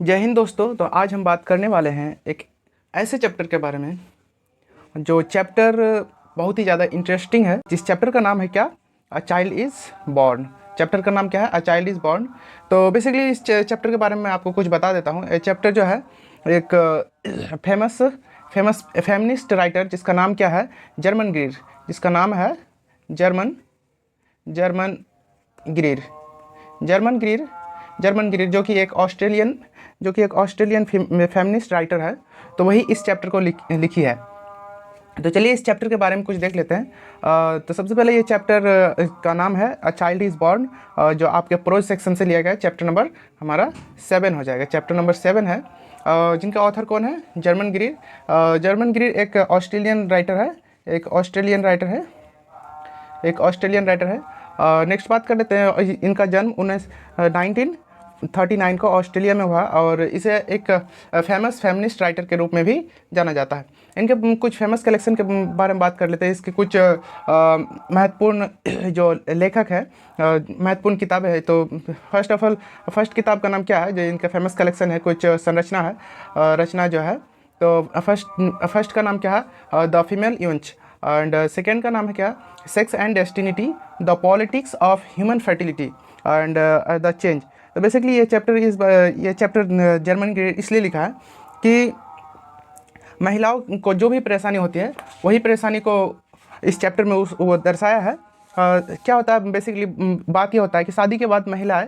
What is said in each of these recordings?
जय हिंद दोस्तों। तो आज हम बात करने वाले हैं एक ऐसे चैप्टर के बारे में जो चैप्टर बहुत ही ज़्यादा इंटरेस्टिंग है। जिस चैप्टर का नाम है क्या, a child is born. Chapter का नाम क्या है, अ चाइल्ड इज़ बॉर्न। तो बेसिकली इस चैप्टर के बारे में आपको कुछ बता देता हूँ। ये चैप्टर जो है एक फेमस फेमस फेमिनिस्ट राइटर जिसका नाम क्या है, जर्मन ग्रीर, जिसका नाम है German German Greer German Greer German Greer जो कि एक ऑस्ट्रेलियन फेमिनिस्ट राइटर है। तो वही इस चैप्टर को लिखी है। तो चलिए इस चैप्टर के बारे में कुछ देख लेते हैं। तो सबसे पहले ये चैप्टर का नाम है अ चाइल्ड इज़ बॉर्न, जो आपके प्रोज सेक्शन से लिया गया है। चैप्टर नंबर हमारा 7 हो जाएगा। चैप्टर नंबर 7 है। जिनका ऑथर कौन है, जर्मन ग्रीर। जर्मन ग्रीर एक ऑस्ट्रेलियन राइटर है एक ऑस्ट्रेलियन राइटर है एक ऑस्ट्रेलियन राइटर है। नेक्स्ट बात कर लेते हैं। इनका जन्म 1939 को ऑस्ट्रेलिया में हुआ और इसे एक फेमस फेमिनिस्ट राइटर के रूप में भी जाना जाता है। इनके कुछ फेमस कलेक्शन के बारे में बात कर लेते हैं। इसके कुछ महत्वपूर्ण जो लेखक है, महत्वपूर्ण किताबें हैं। तो फर्स्ट किताब का नाम क्या है, जो इनका फेमस कलेक्शन है, कुछ संरचना है, रचना जो है। तो फर्स्ट का नाम क्या है, the female eunuch. And second का नाम है क्या, sex and destiny, the politics of human fertility and the change. तो बेसिकली ये चैप्टर जर्मन के इसलिए लिखा है कि महिलाओं को जो भी परेशानी होती है वही परेशानी को इस चैप्टर में वो दर्शाया है। क्या होता है बेसिकली, बात ये होता है कि शादी के बाद महिलाएं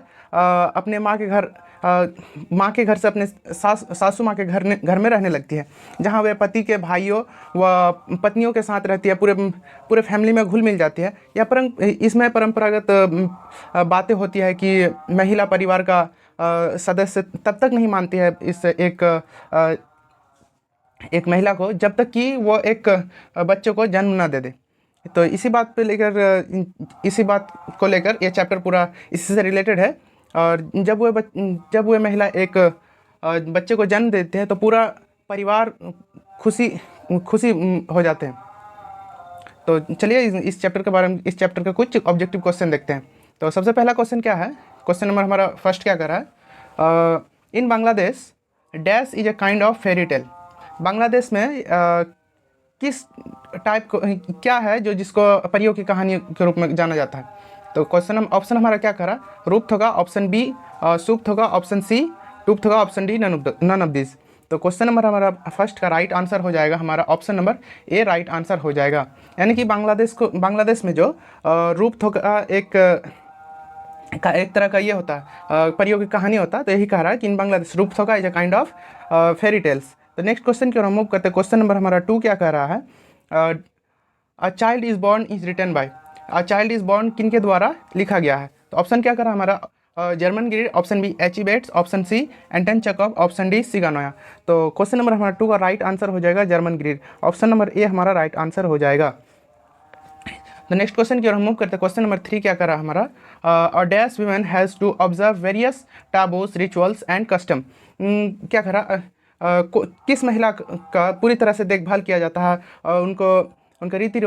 अपने माँ के घर से अपने सासू माँ के घर में रहने लगती है, जहाँ वे पति के भाइयों व पत्नियों के साथ रहती है, पूरे फैमिली में घुल मिल जाती है। इसमें परंपरागत बातें होती है कि महिला परिवार का सदस्य तब तक नहीं मानती है एक महिला को जब तक कि वो एक बच्चे को जन्म ना दे दे। तो इसी बात को लेकर ये चैप्टर पूरा इसी से रिलेटेड है। और जब वो महिला एक बच्चे को जन्म देते हैं तो पूरा परिवार खुशी खुशी हो जाते हैं। तो चलिए इस चैप्टर के बारे में, इस चैप्टर के कुछ ऑब्जेक्टिव क्वेश्चन देखते हैं। तो सबसे पहला क्वेश्चन क्या है, क्वेश्चन नंबर हमारा फर्स्ट क्या कर रहा है, in Bangladesh dash is a kind of fairy tale. Bangladesh में किस टाइप को क्या है जो जिसको परियों की कहानी के रूप में जाना जाता है। तो ऑप्शन हमारा क्या करा, रूप्थ होगा, ऑप्शन बी सुप्त होगा, ऑप्शन सी टुप्थ होगा, option D none of this. तो क्वेश्चन नंबर हमारा फर्स्ट का राइट आंसर हो जाएगा हमारा option number A right answer हो जाएगा। यानी कि बांग्लादेश में जो रूप्थ होगा एक तरह का ये होता है, परियों की कहानी होता है। तो यही कह रहा है कि इन बांग्लादेश रूप्थ होगा is a kind of fairy tales. तो नेक्स्ट क्वेश्चन की ओर हम मूव करते हैं। क्वेश्चन नंबर हमारा 2 क्या कह रहा है, a child is born is written by. A child is born किन के द्वारा लिखा गया है। तो ऑप्शन क्या करा हमारा, Germaine Greer, option B H E Bates, option C Anton Chekhov, option D सिगानोया। तो क्वेश्चन नंबर हमारा 2 का राइट आंसर हो जाएगा जर्मन ग्रीर। ऑप्शन नंबर ए हमारा राइट आंसर हो जाएगा। द नेक्स्ट क्वेश्चन की ओर हम मूव करते हैं। क्वेश्चन नंबर 3 क्या करा हमारा, a dash woman has to observe various taboos rituals and custom. क्या करा, किस महिला का पूरी तरह से देखभाल किया जाता है और उनका रीति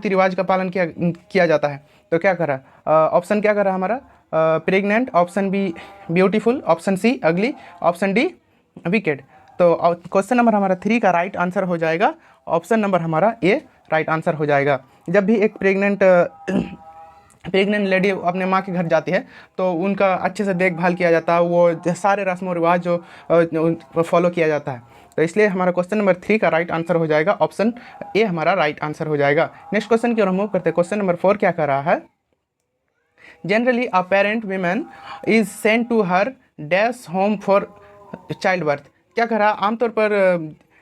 रिवाज का पालन किया जाता है। तो क्या करा, ऑप्शन क्या करा हमारा, pregnant, option B beautiful, option C ugly, option D wicked. तो क्वेश्चन नंबर हमारा 3 का राइट आंसर हो जाएगा ऑप्शन नंबर हमारा ए राइट आंसर हो जाएगा। जब भी एक प्रेग्नेंट लेडी अपने माँ के घर जाती है तो उनका अच्छे से देखभाल किया जाता है, वो सारे रस्म और रिवाज जो फॉलो किया जाता है। तो इसलिए हमारा क्वेश्चन नंबर 3 का राइट आंसर हो जाएगा ऑप्शन ए हमारा राइट आंसर हो जाएगा। नेक्स्ट क्वेश्चन की ओर हम मूव करते हैं। क्वेश्चन नंबर 4 क्या कर रहा है, generally a parent women is sent to her dash home for childbirth. क्या कह रहा, आमतौर पर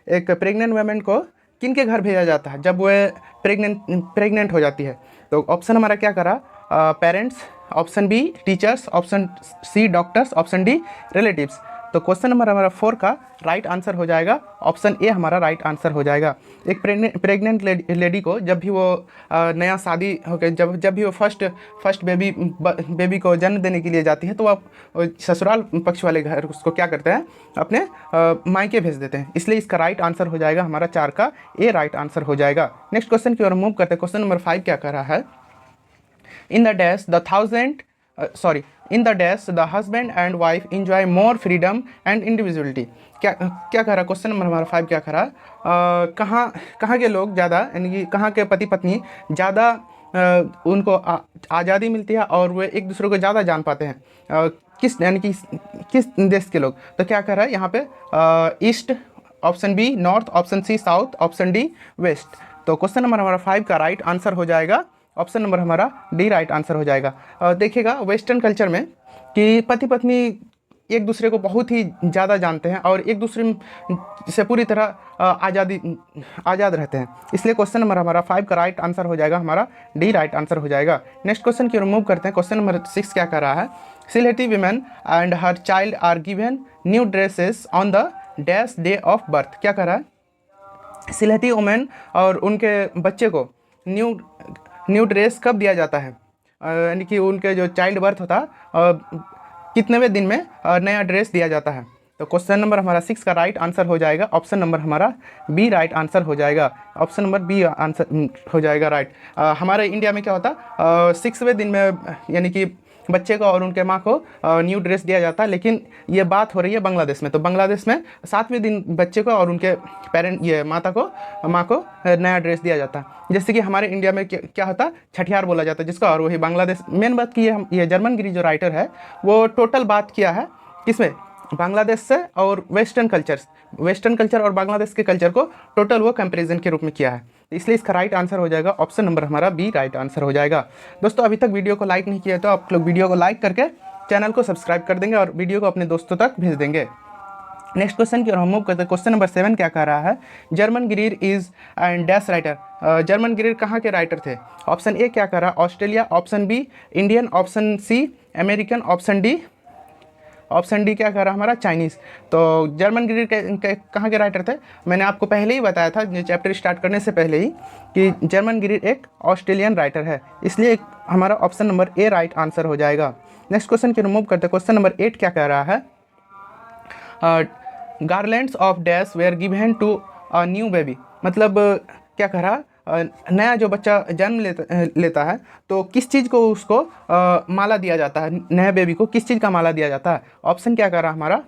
एक प्रेग्नेंट वुमेन को किन के घर भेजा जाता है जब वह प्रेग्नेंट हो जाती है। तो ऑप्शन हमारा क्या करा, parents, option B teachers, option C doctors, option D relatives. तो क्वेश्चन नंबर हमारा 4 का राइट आंसर हो जाएगा ऑप्शन ए हमारा राइट आंसर हो जाएगा। एक प्रेग्नेंट लेडी को जब भी वो नया शादी होकर जब भी वो फर्स्ट बेबी को जन्म देने के लिए जाती है तो वो ससुराल पक्ष वाले घर उसको क्या करते हैं, अपने मायके भेज देते हैं। इसलिए इसका राइट आंसर हो जाएगा हमारा 4 का ए राइट आंसर हो जाएगा। नेक्स्ट क्वेश्चन की ओर मूव करते हैं। क्वेश्चन नंबर 5 क्या कर रहा है, in the in the dash the husband and wife enjoy more freedom and individuality. क्या क्या कह रहा, क्वेश्चन नंबर हमारा 5 क्या कह रहा, कहाँ कहाँ के लोग ज़्यादा, यानी कि कहाँ के पति पत्नी ज़्यादा उनको आज़ादी मिलती है और वे एक दूसरे को ज़्यादा जान पाते हैं, किस यानी कि किस देश के लोग। तो क्या कह रहा है यहाँ पे, east, option B north, option C south, option D west. तो क्वेश्चन नंबर हमारा 5 का राइट आंसर हो जाएगा ऑप्शन नंबर हमारा डी राइट आंसर हो जाएगा। देखिएगा वेस्टर्न कल्चर में कि पति पत्नी एक दूसरे को बहुत ही ज़्यादा जानते हैं और एक दूसरे से पूरी तरह आज़ाद रहते हैं, इसलिए क्वेश्चन नंबर हमारा 5 का राइट आंसर हो जाएगा हमारा डी राइट आंसर हो जाएगा। नेक्स्ट क्वेश्चन की ओर मूव करते हैं। क्वेश्चन नंबर 6 क्या कर रहा है, Sylheti women and her child are given new dresses on the dash day of birth. क्या कर रहा है, सिलेटी वुमेन और उनके बच्चे को न्यू ड्रेस कब दिया जाता है, यानी कि उनके जो चाइल्ड बर्थ होता है कितनेवें दिन में नया ड्रेस दिया जाता है। तो क्वेश्चन नंबर हमारा 6 का राइट आंसर हो जाएगा ऑप्शन नंबर हमारा बी राइट आंसर हो जाएगा, ऑप्शन नंबर बी आंसर हो जाएगा राइट। हमारे इंडिया में क्या होता, 6वें दिन में यानी कि बच्चे को और उनके माँ को न्यू ड्रेस दिया जाता है, लेकिन ये बात हो रही है बांग्लादेश में। तो बांग्लादेश में 7वें दिन बच्चे को और उनके माँ को नया ड्रेस दिया जाता है। जैसे कि हमारे इंडिया में क्या होता है, छठियार बोला जाता है जिसका, और वही बांग्लादेश। मेन बात की ये जर्मन गिरी जो राइटर है वो टोटल बात किया है किसमें, बांग्लादेश से और वेस्टर्न कल्चर और बांग्लादेश के कल्चर को टोटल वो कंपैरिजन के रूप में किया है, इसलिए इसका राइट आंसर हो जाएगा ऑप्शन नंबर हमारा बी राइट आंसर हो जाएगा। दोस्तों अभी तक वीडियो को लाइक नहीं किया तो आप लोग वीडियो को लाइक करके चैनल को सब्सक्राइब कर देंगे और वीडियो को अपने दोस्तों तक भेज देंगे। नेक्स्ट क्वेश्चन की ओर हम मूव करते हैं। क्वेश्चन नंबर 7 क्या कह रहा है, Germaine Greer is an dash writer. Germaine Greer कहाँ के राइटर थे। ऑप्शन ए क्या कह रहा है, Australia, option B Indian, option C American, option D क्या कह रहा है हमारा चाइनीज़। तो जर्मन गिरीर कहाँ के राइटर थे, मैंने आपको पहले ही बताया था चैप्टर स्टार्ट करने से पहले ही कि जर्मन गिरीर एक ऑस्ट्रेलियन राइटर है, इसलिए हमारा option number A right answer हो जाएगा। नेक्स्ट क्वेश्चन की रिमूव करते हैं। क्वेश्चन नंबर 8 क्या कह रहा है, garlands of dash were given to a new baby. मतलब क्या कह रहा, नया जो बच्चा जन्म लेता है तो किस चीज़ को उसको माला दिया जाता है, नए बेबी को किस चीज़ का माला दिया जाता है। ऑप्शन क्या कह रहा हमारा,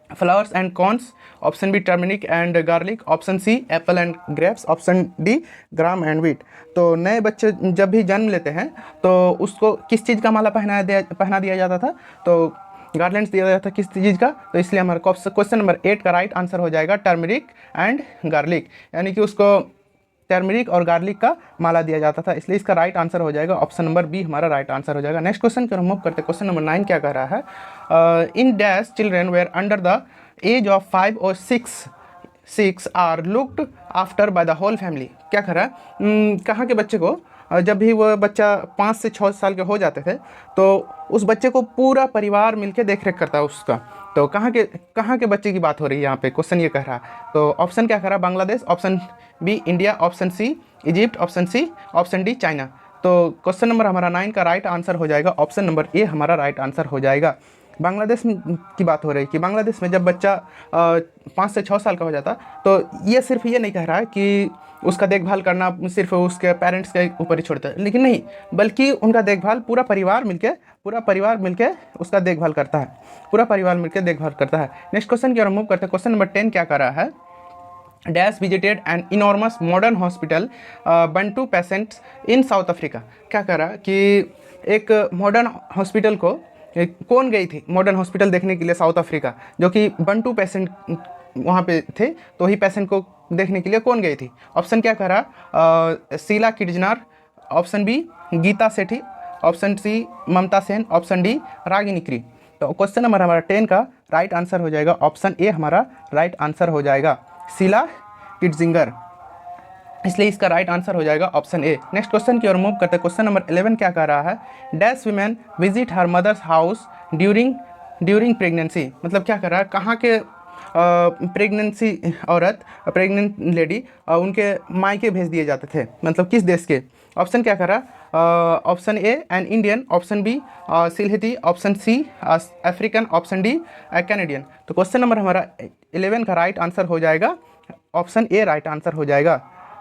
flowers and corns, option B turmeric and garlic, option C apple and grapes, option D gram and wheat. तो नए बच्चे जब भी जन्म लेते हैं तो उसको किस चीज़ का माला पहना दिया जाता था, तो गार्लैंड्स दिया जाता था किस चीज़ का। तो इसलिए हमारा क्वेश्चन नंबर 8 का राइट आंसर हो जाएगा टर्मरिक एंड गार्लिक, यानी कि उसको टर्मरिक और गार्लिक का माला दिया जाता था, इसलिए इसका राइट आंसर हो जाएगा ऑप्शन नंबर बी हमारा राइट आंसर हो जाएगा। नेक्स्ट क्वेश्चन को मूव करते हैं। क्वेश्चन नंबर 9 क्या कह रहा है, in dash children were under the age of 5 और 6 are looked after by the whole family. क्या कह रहा है, कहाँ के बच्चे को जब भी वो बच्चा 5 से 6 साल के हो जाते थे तो उस बच्चे को पूरा परिवार मिलकर देख रेख करता है उसका। तो कहाँ के बच्चे की बात हो रही है यहाँ पे, क्वेश्चन ये कह रहा है। तो ऑप्शन क्या कह रहा है, Bangladesh, option B India, option C Egypt, option C, option D China. तो क्वेश्चन नंबर हमारा 9 का राइट आंसर हो जाएगा ऑप्शन नंबर ए हमारा राइट आंसर हो जाएगा। बांग्लादेश की बात हो रही है कि बांग्लादेश में जब बच्चा 5 से 6 साल का हो जाता तो ये सिर्फ ये नहीं कह रहा है कि उसका देखभाल करना सिर्फ उसके पेरेंट्स के ऊपर ही छोड़ता है, लेकिन नहीं, बल्कि उनका देखभाल पूरा परिवार मिलके उसका देखभाल करता है, पूरा परिवार मिलकर देखभाल करता है। नेक्स्ट क्वेश्चन की ओर मूव करते हैं। क्वेश्चन नंबर 10 क्या कर रहा है, dash visited an enormous modern hospital Bantu patients in south Africa. क्या कह रहा है कि एक मॉडर्न हॉस्पिटल को कौन गई थी मॉडर्न हॉस्पिटल देखने के लिए साउथ अफ्रीका, जो कि बंटू पेशेंट वहाँ पे थे, तो ही पेशेंट को देखने के लिए कौन गई थी। ऑप्शन क्या कह रहा, शीला किर्जनार, ऑप्शन बी गीता सेठी, ऑप्शन सी ममता सेन, ऑप्शन डी रागिनी क्री। तो क्वेश्चन नंबर हमारा 10 का राइट आंसर हो जाएगा ऑप्शन ए हमारा राइट आंसर हो जाएगा, शीला किट्जिंगर, इसलिए इसका राइट आंसर हो जाएगा ऑप्शन ए। नेक्स्ट क्वेश्चन की ओर मूव करते हैं। क्वेश्चन नंबर 11 क्या कह रहा है, dash women visit her mother's house during pregnancy. मतलब क्या कह रहा है, कहाँ के प्रेग्नेंट लेडी उनके मायके भेज दिए जाते थे, मतलब किस देश के। ऑप्शन क्या कह रहा है, option A an Indian, option B Sylheti, option C African, option D Canadian. तो क्वेश्चन नंबर हमारा 11 का राइट आंसर हो जाएगा ऑप्शन ए राइट आंसर हो जाएगा।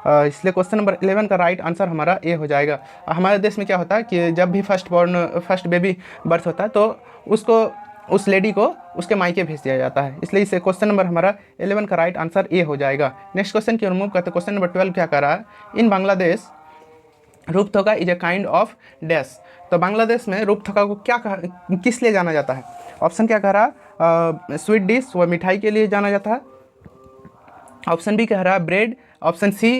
इसलिए क्वेश्चन नंबर 11 का राइट आंसर हमारा ए हो जाएगा। हमारे देश में क्या होता है कि जब भी फर्स्ट बेबी बर्थ होता है तो उसको उस लेडी को उसके मायके भेज दिया जाता है, इसलिए इसे क्वेश्चन नंबर हमारा 11 का राइट आंसर ए हो जाएगा। नेक्स्ट क्वेश्चन की ओर मूव करते, क्वेश्चन नंबर 12 क्या कर रहा है, इन बांग्लादेश रूपथोका is a kind of dash. तो बांग्लादेश में रूपथोका को किस लिए जाना जाता है? ऑप्शन क्या कह रहा है, स्वीट डिश व मिठाई के लिए जाना जाता है, ऑप्शन बी कह रहा है bread, option C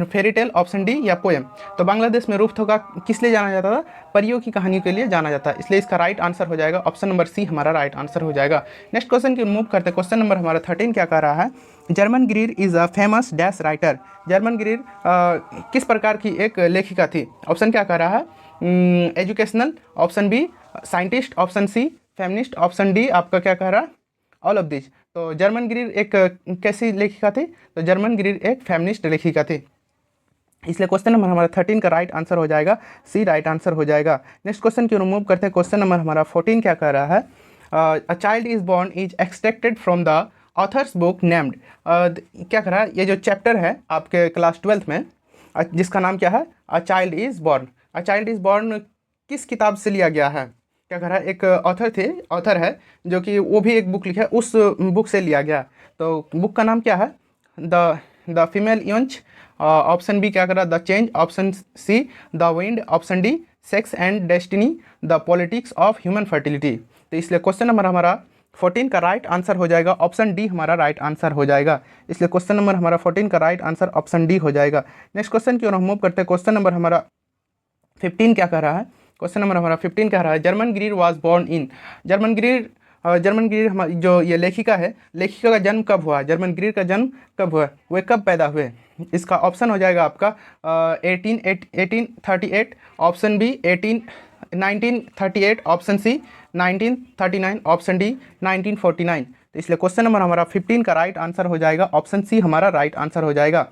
fairy tale, option D या पोएम। तो बांग्लादेश में रूपथोका किस लिए जाना जाता था? परियों की कहानी के लिए जाना जाता है, इसलिए इसका राइट आंसर हो जाएगा ऑप्शन नंबर सी हमारा राइट आंसर हो जाएगा। नेक्स्ट क्वेश्चन की मूव करते हैं, क्वेश्चन नंबर हमारा 13 क्या कह रहा है, German Greer is a famous dash writer. German Greer किस प्रकार की एक लेखिका थी? ऑप्शन क्या कह रहा है, educational, option B scientist, option C feminist, option D आपका क्या कह रहा है, ऑल ऑफ दिस। तो जर्मन ग्रीर एक कैसी लेखिका थी? तो जर्मन ग्रीर एक फेमिनिस्ट लेखिका थी, इसलिए क्वेश्चन नंबर हमारा 13 का राइट आंसर हो जाएगा, सी राइट आंसर हो जाएगा। नेक्स्ट क्वेश्चन की मूव करते हैं, क्वेश्चन नंबर हमारा 14 क्या कह रहा है, a child is born is extracted from the author's book named. क्या कह रहा है, ये जो चैप्टर है आपके क्लास 12th में जिसका नाम क्या है, a child is born. A child is born किस किताब से लिया गया है? क्या कह रहा है, एक ऑथर है जो कि वो भी एक बुक लिखा है, उस बुक से लिया गया। तो बुक का नाम क्या है, द फीमेल यंच, ऑप्शन बी क्या कर रहा है, the change, option see the wind, option D sex and destiny, the politics of human fertility. तो इसलिए क्वेश्चन नंबर हमारा 14 का राइट आंसर हो जाएगा, ऑप्शन डी हमारा राइट आंसर हो जाएगा, इसलिए क्वेश्चन नंबर हमारा 14 का राइट आंसर ऑप्शन डी हो जाएगा। नेक्स्ट क्वेश्चन की ओर हम मूव करते हैं, क्वेश्चन नंबर हमारा 15 क्या कह रहा है, क्वेश्चन नंबर हमारा 15 कह रहा है, German Greer was born in. German Greer हमारी जो ये लेखिका है, लेखिका का जन्म कब हुआ? जर्मन ग्रीर का जन्म कब हुआ, वे कब पैदा हुए? इसका ऑप्शन हो जाएगा आपका 1838, option B 1938, option C 1939, option D 1949। तो इसलिए क्वेश्चन नंबर हमारा 15 का राइट आंसर हो जाएगा, ऑप्शन सी हमारा राइट आंसर हो जाएगा,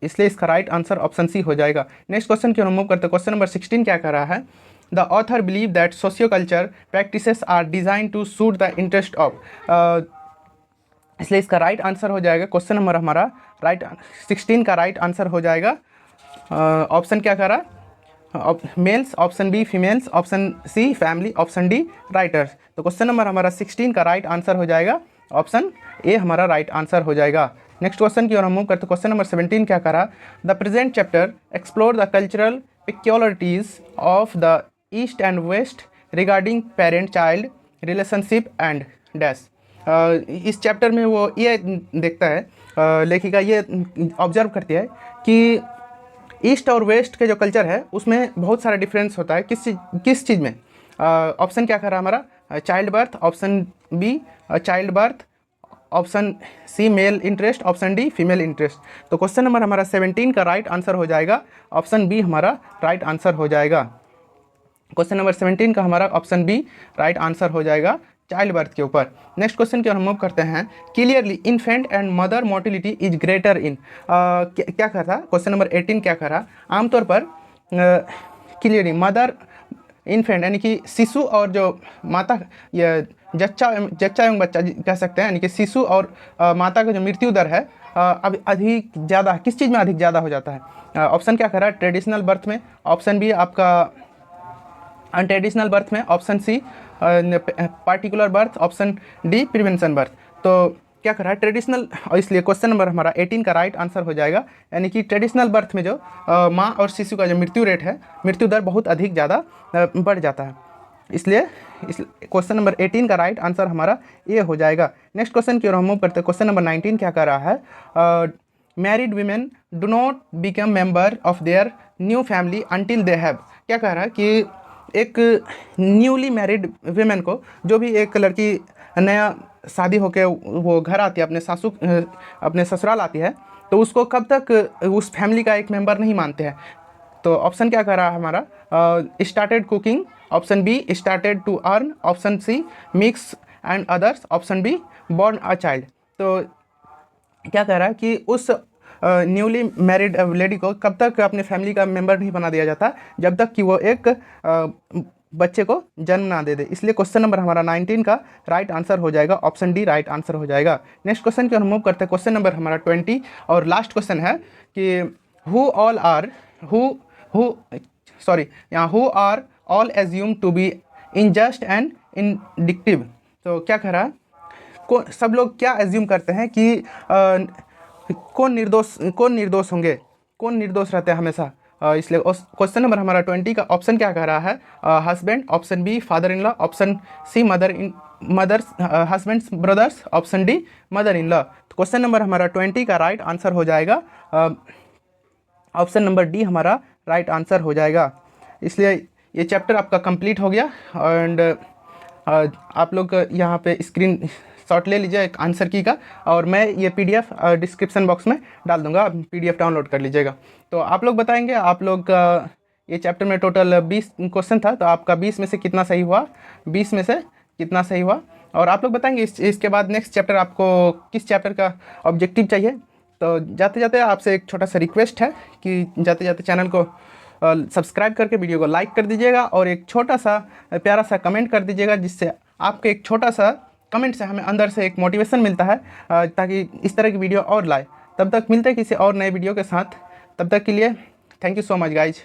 इसलिए इसका राइट आंसर ऑप्शन सी हो जाएगा। नेक्स्ट क्वेश्चन की ओर मूव करते हैं, क्वेश्चन नंबर 16 क्या कह रहा है, the author believe that socio culture practices are design to suit the interest of. इसलिए इसका राइट आंसर हो जाएगा, क्वेश्चन नंबर हमारा 16 का राइट आंसर हो जाएगा, ऑप्शन क्या कह रहा है, males, option B females, option C family, option D writers. तो क्वेश्चन नंबर हमारा 16 का राइट आंसर हो जाएगा, ऑप्शन ए हमारा राइट आंसर हो जाएगा। नेक्स्ट क्वेश्चन की ओर हम मूव करते हैं, क्वेश्चन नंबर 17 क्या करा, the present chapter explore the cultural peculiarities of the east and west regarding parent child relationship and dash. इस चैप्टर में वो ये देखता है, लेखिका ये ऑब्जर्व करती है कि ईस्ट और वेस्ट के जो कल्चर है उसमें बहुत सारा डिफरेंस होता है, किस चीज़ में? ऑप्शन क्या कर रहा है हमारा, child birth, option B child birth, option C male interest, option D female interest. तो क्वेश्चन नंबर हमारा 17 का राइट आंसर हो जाएगा, ऑप्शन बी हमारा राइट आंसर हो जाएगा। क्वेश्चन नंबर 17 का हमारा ऑप्शन बी राइट आंसर हो जाएगा चाइल्ड बर्थ के ऊपर। नेक्स्ट क्वेश्चन की ओर हम मूव करते हैं, clearly infant and mother mortality is greater इन। क्या कर रहा, क्वेश्चन नंबर 18 क्या कर रहा, आमतौर पर क्लियरली मदर इन्फेंट यानी कि शिशु और जो माता या जच्चा एवं बच्चा कह सकते हैं, यानी कि शिशु और माता का जो मृत्यु दर है अब अधिक ज़्यादा किस चीज़ में अधिक ज़्यादा हो जाता है? ऑप्शन क्या कर रहा है, ट्रेडिशनल बर्थ में, ऑप्शन बी आपका अनट्रेडिशनल बर्थ में, option C particular birth, option D prevention birth. तो क्या कर रहा है ट्रेडिशनल, और इसलिए क्वेश्चन नंबर हमारा 18 का राइट आंसर हो जाएगा, यानी कि ट्रेडिशनल बर्थ में जो माँ और शिशु का जो मृत्यु रेट है, मृत्यु दर बहुत अधिक ज़्यादा बढ़ जाता है, इसलिए क्वेश्चन नंबर 18 का राइट आंसर हमारा ये हो जाएगा। नेक्स्ट क्वेश्चन की ओर हम मूव करते हैं, क्वेश्चन नंबर 19 क्या कर रहा है, married women do not become member of their new family until they have. क्या कह रहा है कि एक न्यूली मैरिड वीमेन को, जो भी एक लड़की नया शादी होके वो घर आती है, अपने ससुराल आती है, तो उसको कब तक उस फैमिली का एक मेंबर नहीं मानते हैं। तो ऑप्शन क्या कर रहा है हमारा, started cooking, option B started to earn, option C mix and others, option B born a child. तो क्या कह रहा है कि उस न्यूली मैरिड लेडी को कब तक अपने फैमिली का मेंबर नहीं बना दिया जाता, जब तक कि वो एक बच्चे को जन्म ना दे दे। इसलिए क्वेश्चन नंबर हमारा 19 का राइट आंसर हो जाएगा ऑप्शन डी राइट आंसर हो जाएगा। नेक्स्ट क्वेश्चन की ओर मूव करते हैं। क्वेश्चन नंबर हमारा 20 और लास्ट क्वेश्चन है कि who all are who sorry यहाँ who are all assume to be unjust and vindictive. तो क्या कह रहा है, सब लोग क्या एज्यूम करते हैं कि कौन निर्दोष होंगे, कौन निर्दोष रहते हैं हमेशा। इसलिए क्वेश्चन नंबर हमारा 20 का ऑप्शन क्या कह रहा है, husband, option B father in law, option C mother's husband's brothers, option D mother in law. तो क्वेश्चन नंबर हमारा 20 का राइट आंसर हो जाएगा ऑप्शन नंबर डी हमारा राइट आंसर हो जाएगा। इसलिए ये चैप्टर आपका कंप्लीट हो गया एंड आप लोग यहाँ पे स्क्रीन शॉट ले लीजिए एक आंसर की का, और मैं ये पीडीएफ डिस्क्रिप्शन बॉक्स में डाल दूंगा, आप पीडीएफ डाउनलोड कर लीजिएगा। तो आप लोग बताएंगे, आप लोग ये चैप्टर में टोटल 20 क्वेश्चन था, तो आपका 20 में से कितना सही हुआ, 20 में से कितना सही हुआ, और आप लोग बताएंगे इसके बाद नेक्स्ट चैप्टर आपको किस चैप्टर का ऑब्जेक्टिव चाहिए। तो जाते जाते आपसे एक छोटा सा रिक्वेस्ट है कि जाते जाते चैनल को सब्सक्राइब करके वीडियो को लाइक कर दीजिएगा और एक छोटा सा प्यारा सा कमेंट कर दीजिएगा, जिससे आपके एक छोटा सा कमेंट से हमें अंदर से एक मोटिवेशन मिलता है ताकि इस तरह की वीडियो और लाए। तब तक मिलते हैं किसी और नए वीडियो के साथ, तब तक के लिए thank you so much guys.